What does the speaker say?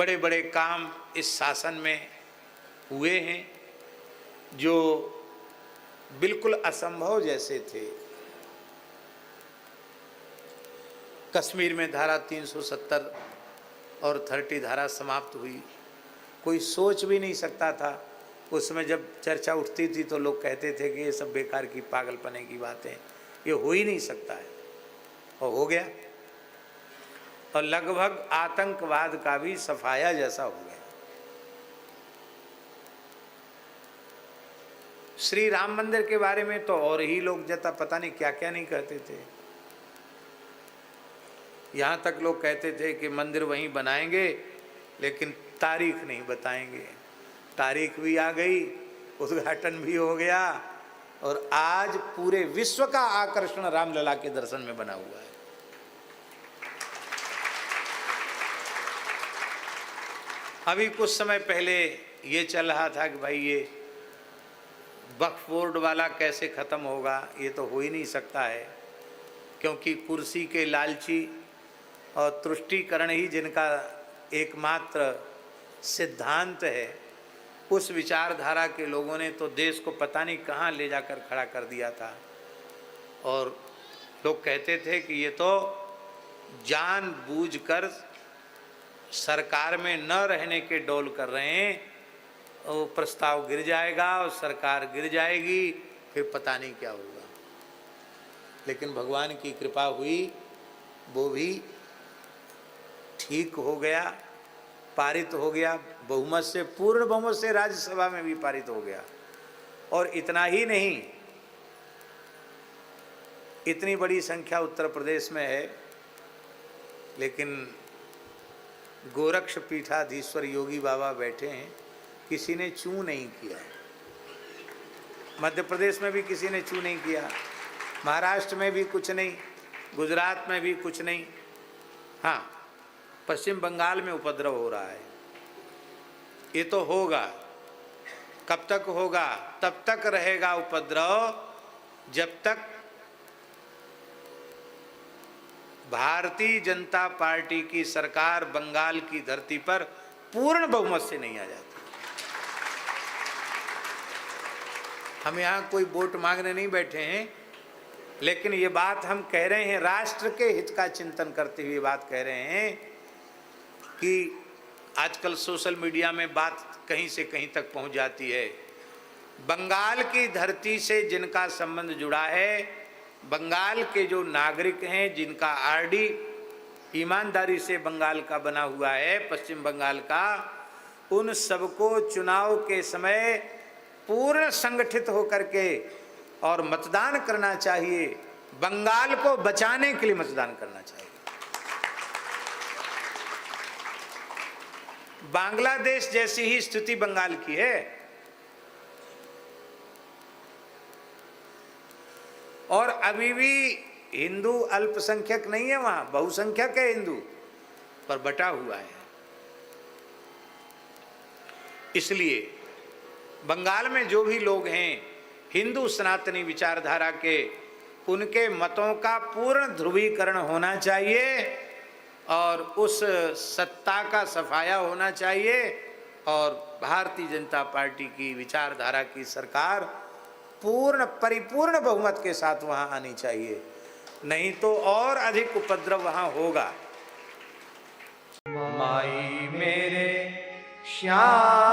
बड़े बड़े काम इस शासन में हुए हैं जो बिल्कुल असंभव जैसे थे। कश्मीर में धारा 370 और 30 धारा समाप्त हुई। कोई सोच भी नहीं सकता था। उसमें जब चर्चा उठती थी तो लोग कहते थे कि ये सब बेकार की पागलपने की बातें, ये हो ही नहीं सकता है, और हो गया। और लगभग आतंकवाद का भी सफाया जैसा हो गया। श्री राम मंदिर के बारे में तो और ही लोग जता पता नहीं क्या क्या नहीं कहते थे। यहाँ तक लोग कहते थे कि मंदिर वहीं बनाएंगे लेकिन तारीख नहीं बताएंगे। तारीख भी आ गई, उद्घाटन भी हो गया, और आज पूरे विश्व का आकर्षण रामलला के दर्शन में बना हुआ है। अभी कुछ समय पहले ये चल रहा था कि भाई ये वक्फ बोर्ड वाला कैसे ख़त्म होगा, ये तो हो ही नहीं सकता है, क्योंकि कुर्सी के लालची और तुष्टीकरण ही जिनका एकमात्र सिद्धांत है, उस विचारधारा के लोगों ने तो देश को पता नहीं कहाँ ले जाकर खड़ा कर दिया था। और लोग कहते थे कि ये तो जानबूझकर सरकार में न रहने के डोल कर रहे हैं, वो प्रस्ताव गिर जाएगा और सरकार गिर जाएगी, फिर पता नहीं क्या होगा। लेकिन भगवान की कृपा हुई, वो भी ठीक हो गया, पारित हो गया बहुमत से, पूर्ण बहुमत से राज्यसभा में भी पारित हो गया। और इतना ही नहीं, इतनी बड़ी संख्या उत्तर प्रदेश में है, लेकिन गोरक्ष पीठाधीश्वर योगी बाबा बैठे हैं, किसी ने चू नहीं किया। मध्य प्रदेश में भी किसी ने चू नहीं किया, महाराष्ट्र में भी कुछ नहीं, गुजरात में भी कुछ नहीं। हाँ, पश्चिम बंगाल में उपद्रव हो रहा है। ये तो होगा, कब तक होगा? तब तक रहेगा उपद्रव जब तक भारतीय जनता पार्टी की सरकार बंगाल की धरती पर पूर्ण बहुमत से नहीं आ जाती। हम यहाँ कोई वोट मांगने नहीं बैठे हैं, लेकिन ये बात हम कह रहे हैं, राष्ट्र के हित का चिंतन करते हुए बात कह रहे हैं कि आजकल सोशल मीडिया में बात कहीं से कहीं तक पहुंच जाती है। बंगाल की धरती से जिनका संबंध जुड़ा है, बंगाल के जो नागरिक हैं, जिनका आरडी ईमानदारी से बंगाल का बना हुआ है, पश्चिम बंगाल का, उन सबको चुनाव के समय पूर्ण संगठित होकर के और मतदान करना चाहिए। बंगाल को बचाने के लिए मतदान करना चाहिए। बांग्लादेश जैसी ही स्थिति बंगाल की है, और अभी भी हिंदू अल्पसंख्यक नहीं है, वहां बहुसंख्यक है हिंदू, पर बटा हुआ है। इसलिए बंगाल में जो भी लोग हैं हिंदू सनातनी विचारधारा के, उनके मतों का पूर्ण ध्रुवीकरण होना चाहिए और उस सत्ता का सफाया होना चाहिए, और भारतीय जनता पार्टी की विचारधारा की सरकार पूर्ण परिपूर्ण बहुमत के साथ वहां आनी चाहिए, नहीं तो और अधिक उपद्रव वहां होगा। माई मेरे श्याम